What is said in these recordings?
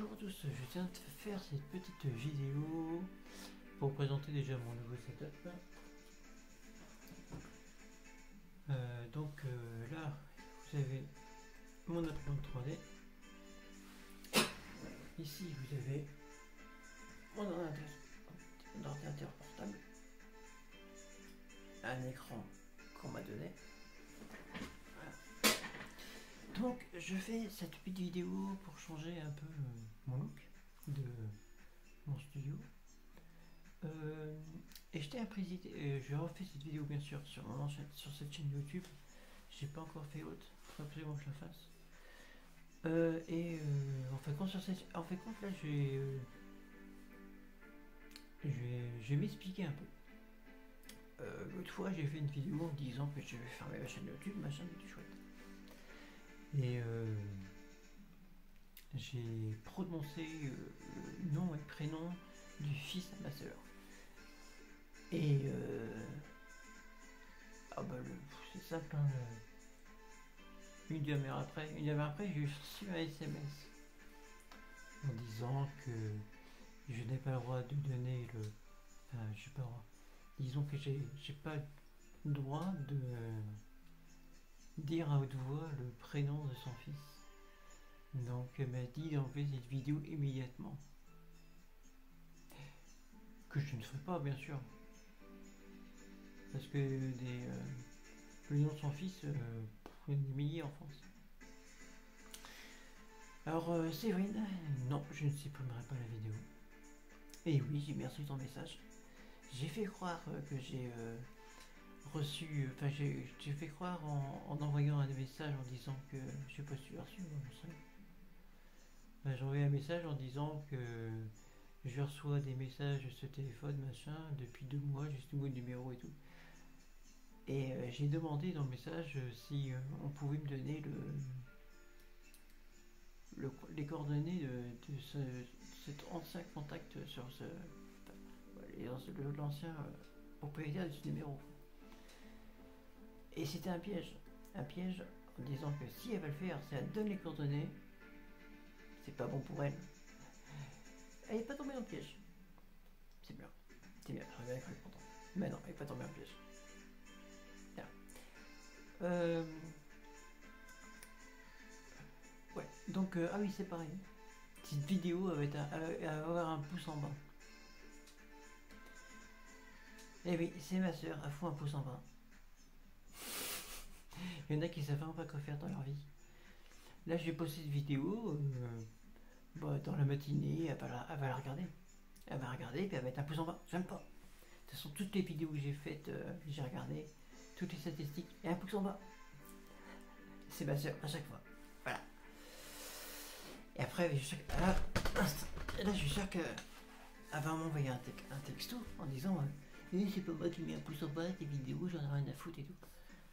Bonjour à tous, je tiens de faire cette petite vidéo pour présenter déjà mon nouveau setup. Là, vous avez mon imprimante 3D. Ici, vous avez mon ordinateur portable, un écran qu'on m'a donné. Voilà. Donc, je fais cette petite vidéo pour changer un peu mon look de mon studio. Et je tiens à préciser, je refais cette vidéo bien sûr sur cette chaîne YouTube. J'ai pas encore fait autre, faut absolument que je la fasse. En fait compte là je vais m'expliquer un peu. L'autre fois j'ai fait une vidéo en disant que je vais fermer ma chaîne YouTube, ma chaîne était chouette. Et j'ai prononcé le nom et prénom du fils de ma soeur. Et c'est simple, hein, une demi-heure après, j'ai reçu un SMS en disant que je n'ai pas le droit de donner le. Enfin, je sais pas le droit. Disons que j'ai pas le droit de dire à haute voix le prénom de son fils. Donc elle m'a dit d'enlever cette vidéo immédiatement. Que je ne ferai pas, bien sûr. Parce que le nom de son fils, il y en a des milliers en France. Alors, Séverine, non, je ne supprimerai pas la vidéo. Et oui, j'ai bien reçu ton message. J'ai fait croire que j'ai reçu. Enfin, j'ai fait croire en envoyant un message en disant que. Je sais pas si tu l'as reçu, j'ai envoyé un message en disant que je reçois des messages sur ce téléphone, machin, depuis 2 mois, juste nouveau numéro et tout. Et j'ai demandé dans le message si on pouvait me donner les coordonnées de cet ancien contact sur l'ancien propriétaire de ce numéro. Et c'était un piège en disant que si elle va le faire, si elle donne les coordonnées, c'est pas bon pour elle. Elle n'est pas tombée dans le piège. C'est bien, j'aurais bien cru pourtant. Mais non, elle n'est pas tombée dans le piège. Ouais, donc, ah oui, c'est pareil. Cette vidéo va avoir un pouce en bas. Eh oui, c'est ma soeur, elle fout un pouce en bas. Il y en a qui savent vraiment pas quoi faire dans leur vie. Là, j'ai posté cette vidéo dans la matinée, elle va la regarder. Elle va regarder, puis elle va mettre un pouce en bas. J'aime pas. De toute façon, toutes les vidéos que j'ai faites, j'ai regardé, toutes les statistiques, et un pouce en bas. C'est ma soeur, à chaque fois. Voilà. Et après, là, je suis sûr qu'elle va m'envoyer un texto en disant c'est pas moi qui mets un pouce en bas, tes vidéos, j'en ai rien à foutre et tout.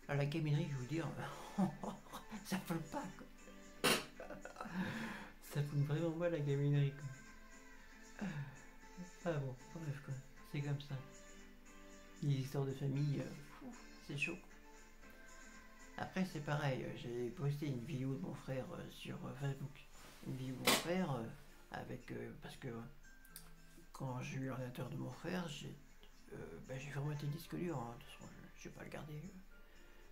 Alors la gaminerie, je vais vous dire, ça fout pas quoi. Ça fout vraiment pas la gaminerie quoi. Ah bon, bref quoi, c'est comme ça. Les histoires de famille, c'est chaud. Après c'est pareil, j'ai posté une vidéo de mon frère sur Facebook. Une vidéo de mon frère parce que quand j'ai eu l'ordinateur de mon frère, j'ai formaté le disque dur. Hein. De toute façon, je vais pas le garder.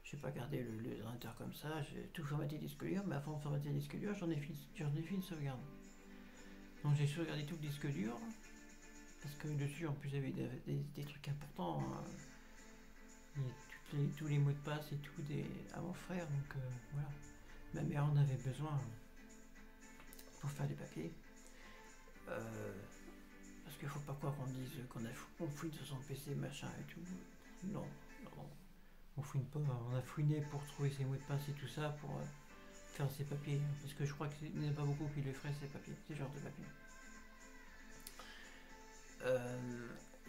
Je vais pas garder l'ordinateur comme ça. J'ai tout formaté le disque dur, mais avant de formater le disque dur, j'en ai fait une sauvegarde. Donc j'ai sauvegardé tout le disque dur parce que dessus en plus il y avait des trucs importants. Hein. Tous les mots de passe et tout à mon frère. Donc voilà. Ma mère en avait besoin pour faire des papiers. Parce qu'il faut pas croire qu'on dise qu'on fouine sur son PC, machin et tout. Non. On fouine pas, on a fouiné pour trouver ses mots de passe et tout ça pour faire ses papiers. Parce que je crois qu'il n'y en a pas beaucoup qui le feraient ces papiers, ces genres de papiers.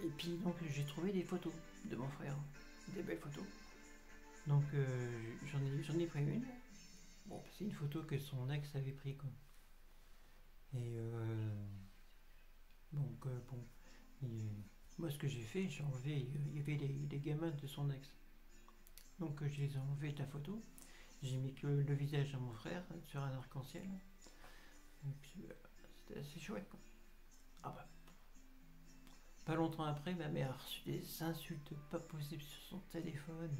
Et puis donc j'ai trouvé des photos de mon frère, des belles photos. Donc j'en ai pris une. Bon, c'est une photo que son ex avait pris quoi. Et moi ce que j'ai fait, j'ai enlevé, il y avait les gamins de son ex. Donc je les ai enlevés de la photo. J'ai mis que le visage de mon frère sur un arc-en-ciel. Et puis C'était assez chouette, quoi. Ah bah, pas longtemps après, ma mère a reçu des insultes pas possibles sur son téléphone.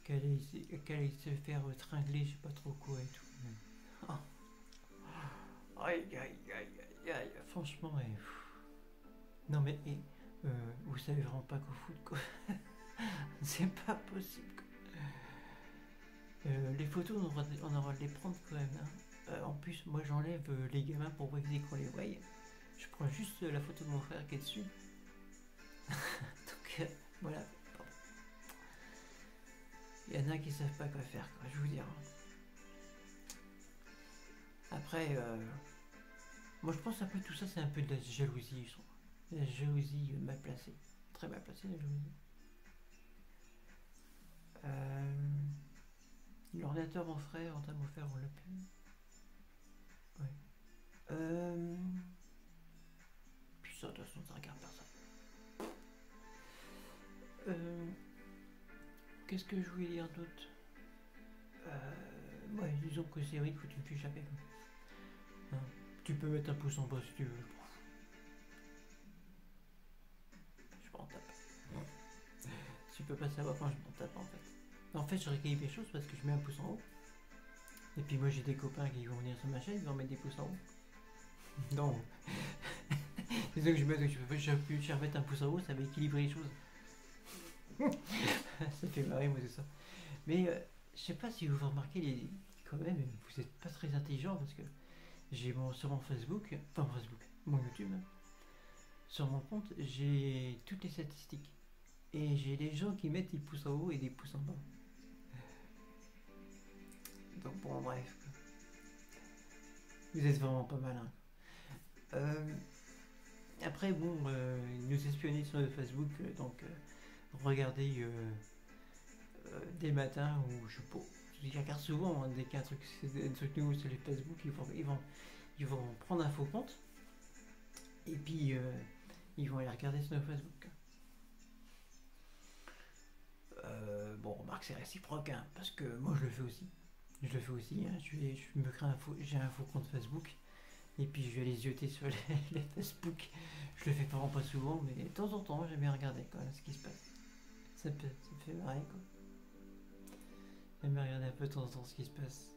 Qu'elle allait se faire tringler, je sais pas trop quoi et tout. Ah. Aïe, aïe, aïe, aïe, aïe, franchement, non mais, vous savez vraiment pas qu'au foot, quoi. C'est pas possible, quoi. Les photos, on aura le droit de les prendre quand même, hein. En plus, moi j'enlève les gamins pour pas qu'on les voie. Je prends juste la photo de mon frère qui est dessus. Donc, voilà. Pardon. Il y en a qui savent pas quoi faire, quoi, je vous dire. Après, moi je pense un peu tout ça, c'est un peu de la jalousie, je trouve. La jalousie mal placée. Très mal placée, la jalousie. L'ordinateur, mon frère, en train de me faire, on l'a plus. Ouais. Puis ça, de toute façon, ça regarde personne. Qu'est-ce que je voulais dire d'autre? Ouais, disons que c'est vrai qu'il faut que tu ne fiches jamais. Hein. Tu peux mettre un pouce en bas si tu veux. Je m'en tape. Tu peux pas savoir quand je m'en tape en fait. En fait, je rééquilibre les choses parce que je mets un pouce en haut. Et puis moi, j'ai des copains qui vont venir sur ma chaîne, ils vont mettre des pouces en haut. Non. C'est ça que je mets, je vais remettre un pouce en haut, ça va équilibrer les choses. Ça fait marrer, moi, c'est ça. Mais je sais pas si vous remarquez, quand même, vous êtes pas très intelligent parce que j'ai sur mon Facebook, enfin Facebook, mon YouTube, sur mon compte, j'ai toutes les statistiques. Et j'ai des gens qui mettent des pouces en haut et des pouces en bas. Donc bon, bref. Vous êtes vraiment pas malin. Après, bon, nous espionner sur le Facebook, donc regardez des matins où je sais pas. Je regarde souvent, hein, dès qu'il y a un truc nouveau sur les Facebook, ils vont prendre un faux compte et puis ils vont aller regarder sur le Facebook. Bon, remarque, c'est réciproque, hein, parce que moi je le fais aussi. Je le fais aussi, hein, je me crée j'ai un faux compte Facebook et puis je vais les zioter sur les Facebook. Je le fais vraiment pas souvent, mais de temps en temps, j'aime bien regarder quand même ce qui se passe. Ça me fait marrer, quoi. J'aime bien regarder un peu de temps en temps ce qui se passe.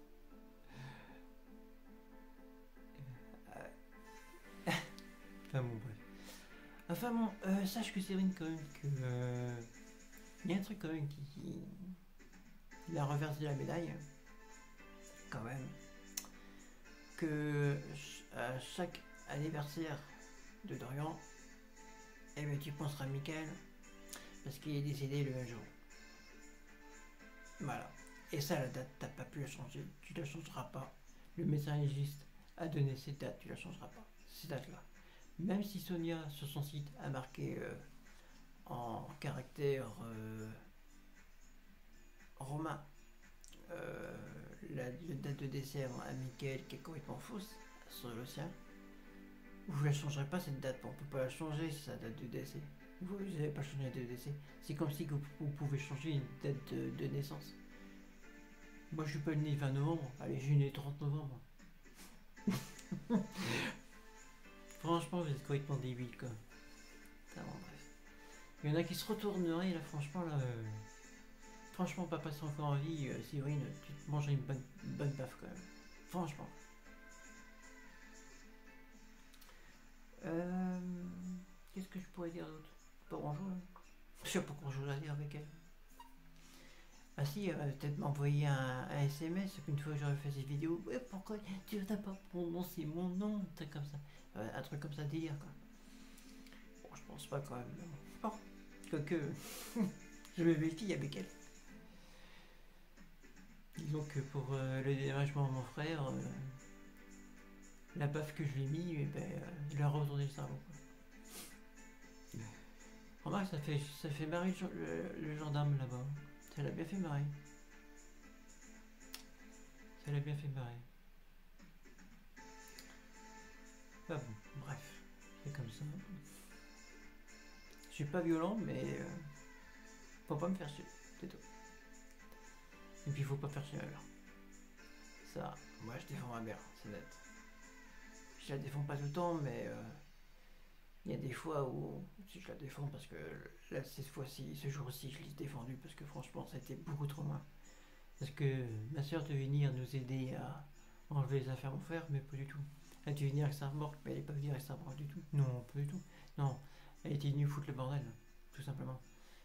Enfin bon, bref. Enfin bon, sache que Cyrine, quand même, que il y a un truc quand même qui la reverse de la médaille, quand même, que à chaque anniversaire de Dorian, eh ben, tu penseras à Michael parce qu'il est décédé le même jour. Voilà. Et ça, la date, t'as pas pu la changer, tu la changeras pas. Le médecin légiste a donné cette date, tu la changeras pas. Ces dates-là. Même si Sonia, sur son site, a marqué en caractère romain la date de décès à Michael qui est complètement fausse sur le sien, vous ne la changerez pas cette date. On ne peut pas la changer, sa date de décès. Vous n'avez pas changé la date de décès. C'est comme si vous pouvez changer une date de naissance. Moi je suis pas né le 20 novembre, allez, je suis né le 30 novembre. Franchement, vous êtes complètement débile, quoi. Bon, bref. Il y en a qui se retourneraient, là, franchement, là. Franchement, papa, c'est encore en vie, Séverine, tu te mangerais une bonne baffe, quand même. Franchement. Qu'est-ce que je pourrais dire d'autre? Pas grand-chose. Je sais pas grand-chose à dire avec elle. Ah si, peut-être m'envoyer un SMS qu'une fois que j'aurais fait cette vidéo. Ouais, pourquoi tu n'as pas prononcé mon nom? Un truc comme ça. Un truc comme ça, délire, quoi. Bon, je pense pas quand même. Bon, quoique, je me méfie avec elle. Disons que pour le déménagement de mon frère, la baffe que je lui ai mis, il a retourné le cerveau. Remarque, ça fait marrer le gendarme là-bas. Ça l'a bien fait marrer. Ça l'a bien fait marrer. Ah bon, bref, c'est comme ça. Je suis pas violent, mais faut pas me faire chier, c'est tout. Et puis faut pas faire chier ma mère. Ça, moi je défends ma mère, c'est net. je la défends pas tout le temps, mais il y a des fois où si je la défends parce que là, cette fois-ci, ce jour-ci, je l'ai défendu parce que franchement, ça a été beaucoup trop loin. Parce que ma soeur devait venir nous aider à enlever les affaires à mon frère, mais pas du tout. Elle devait venir avec sa remorque, mais elle n'est pas venue avec sa remorque du tout. Non, pas du tout. Non, elle était venue foutre le bordel, tout simplement.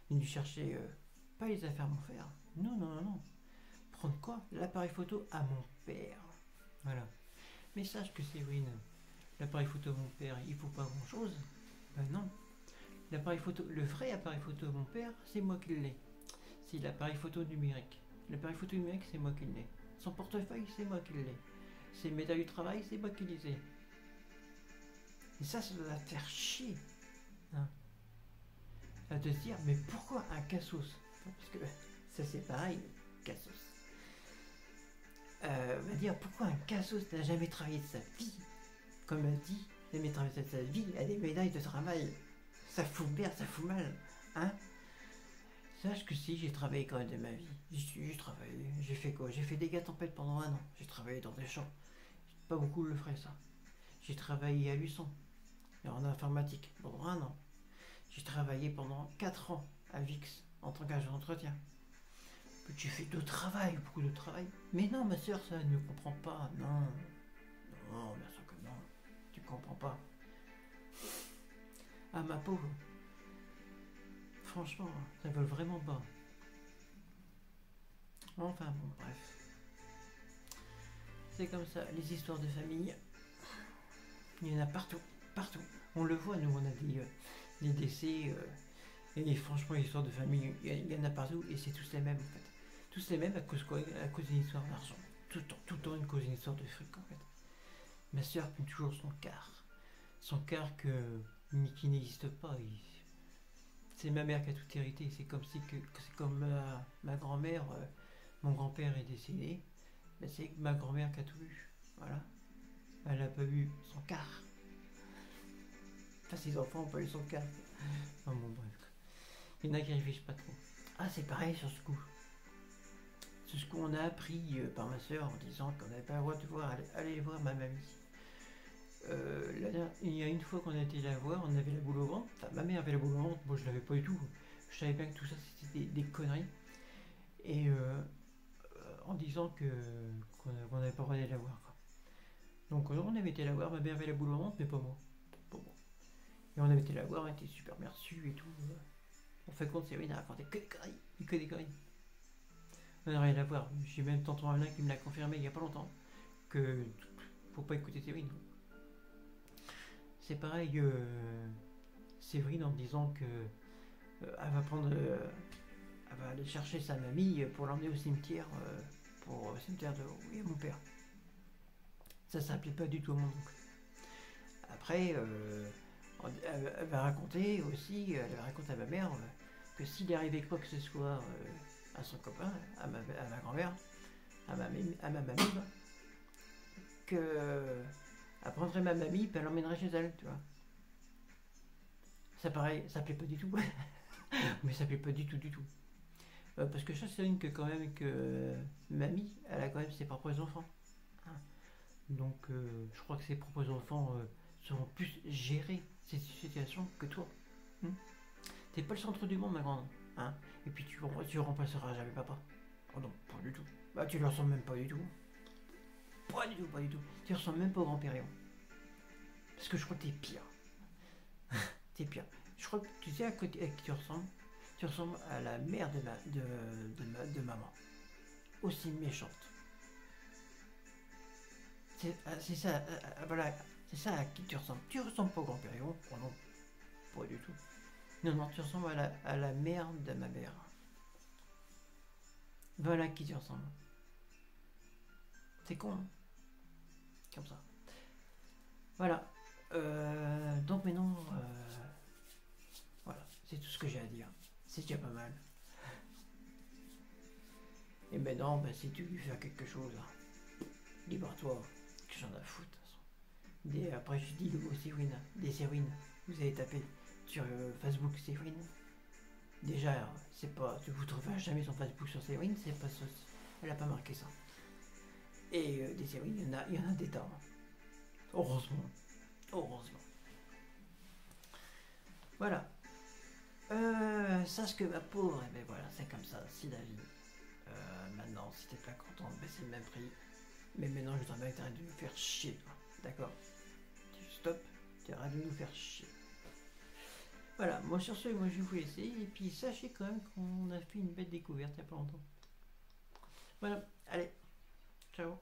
Venue chercher, pas les affaires à mon frère. Non, non, non, non. Prendre quoi? L'appareil photo à mon père. Voilà. Mais sache que Séverine, l'appareil photo de mon père, il faut pas grand chose. Ben non. L'appareil photo, le vrai appareil photo de mon père, c'est moi qui l'ai. C'est l'appareil photo numérique. L'appareil photo numérique, c'est moi qui l'ai. Son portefeuille, c'est moi qui l'ai. Ses médailles du travail, c'est moi qui les ai. Et ça doit te faire chier. Hein. À te dire, mais pourquoi un cassos? Parce que ça c'est pareil, cassos. Va dire, pourquoi un cassos n'a jamais travaillé de sa vie? Comme elle dit, jamais travaillé de sa vie, a des médailles de travail. Ça fout merde, ça fout mal. Hein? Sache que si, j'ai travaillé quand même de ma vie. J'ai travaillé. J'ai fait quoi? J'ai fait des gars tempêtes pendant 1 an. J'ai travaillé dans des champs. Pas beaucoup le feraient ça. J'ai travaillé à Luçon, en informatique, pendant 1 an. J'ai travaillé pendant 4 ans à VIX, en tant qu'agent d'entretien. J'ai fait de travail, beaucoup de travail. Mais non, ma soeur, ça ne comprend pas. Non. Non, bien sûr que non. Tu comprends pas. Ah, ma pauvre. Franchement, ça veut vraiment pas. Enfin bon, bref. C'est comme ça, les histoires de famille. Il y en a partout, partout. On le voit, nous, on a des décès. Et franchement, les histoires de famille, il y en a partout. Et c'est tous les mêmes, en fait. Tous les mêmes à cause quoi? À cause d'une histoire d'argent. Tout le temps, une cause d'une histoire de fric, en fait. Ma soeur pue toujours son quart. Son quart qui n'existe pas. C'est ma mère qui a tout hérité. C'est comme si c'est comme ma grand-mère, mon grand-père est décédé. Mais c'est ma grand-mère qui a tout eu. Voilà. Elle n'a pas eu son quart. Enfin, ses enfants n'ont pas eu son quart. Oh, bon, bref. Il y en a qui réfléchissent pas trop. Ah, c'est pareil sur ce coup. C'est ce qu'on a appris par ma soeur en disant qu'on n'avait pas le droit de aller voir ma mamie. Il y a une fois qu'on a été la voir, on avait la boule au ventre. Enfin, ma mère avait la boule au ventre, moi je l'avais pas du tout. Je savais bien que tout ça c'était des conneries. Et en disant qu'on n'avait pas le droit d'aller la voir. Quoi. Donc on avait été la voir, ma mère avait la boule au ventre, mais pas moi. Pas moi. Et on avait été la voir, elle était super bien reçue et tout. En fait, compte, Séverine a raconté que des conneries. Que des conneries. On n'a rien à voir. J'ai même tonton Amelin qui me l'a confirmé il n'y a pas longtemps. Que faut pas écouter Séverine. C'est pareil, Séverine en disant que elle va prendre, elle va aller chercher sa mamie pour l'emmener au cimetière, pour le cimetière de oui, mon père. Ça plaît pas du tout à mon oncle. Après, elle va raconter aussi, elle va raconter à ma mère que s'il arrivait quoi que ce soit à son copain, à ma grand-mère, à ma mamie, que elle prendrait ma mamie et elle l'emmènerait chez elle, tu vois. Ça pareil, ça plaît pas du tout. Mais ça plaît pas du tout, du tout. Parce que je sais que quand même que mamie, elle a quand même ses propres enfants. Hein. Donc je crois que ses propres enfants seront plus gérer cette situation que toi. T'es pas le centre du monde, ma grande. Hein. Et puis tu remplaceras jamais papa. Oh non, pas du tout. Bah tu le ressembles même pas du tout. Pas du tout, pas du tout. Tu ressembles même pas au grand-père. Parce que je crois que t'es pire. T'es pire. Je crois que tu sais à qui tu ressembles. Tu ressembles à la mère de maman. Aussi méchante. C'est ça, voilà. C'est ça à qui tu ressembles. Tu ressembles pas au grand-père. Oh non, pas du tout. Non, non, tu ressembles à la mère de ma mère. Voilà à qui tu ressembles. C'est con, hein? Comme ça. Voilà. Donc maintenant, voilà, c'est tout ce que j'ai à dire. C'est déjà pas mal. Et maintenant, bah, si tu veux faire quelque chose, libre à toi, que j'en ai à foutre. Après, je dis le mot Séverine, des Séverine. Vous allez taper sur Facebook Séverine. Déjà, c'est pas, vous ne trouverez jamais son Facebook sur Séverine, c'est pas ça. Elle a pas marqué ça. Et des Séverine, il y en a des tas. Heureusement. Heureusement. Voilà. Sache que ma pauvre, et ben voilà, c'est comme ça, si la vie. Maintenant, si t'es pas contente, ben c'est le même prix. Mais maintenant, je voudrais bien que t'arrêtes de nous faire chier, toi. D'accord? Tu stop, tu arrêtes de nous faire chier. Voilà, moi sur ce, moi je vais vous laisser. Et puis sachez quand même qu'on a fait une belle découverte il y a pas longtemps. Voilà, allez, ciao.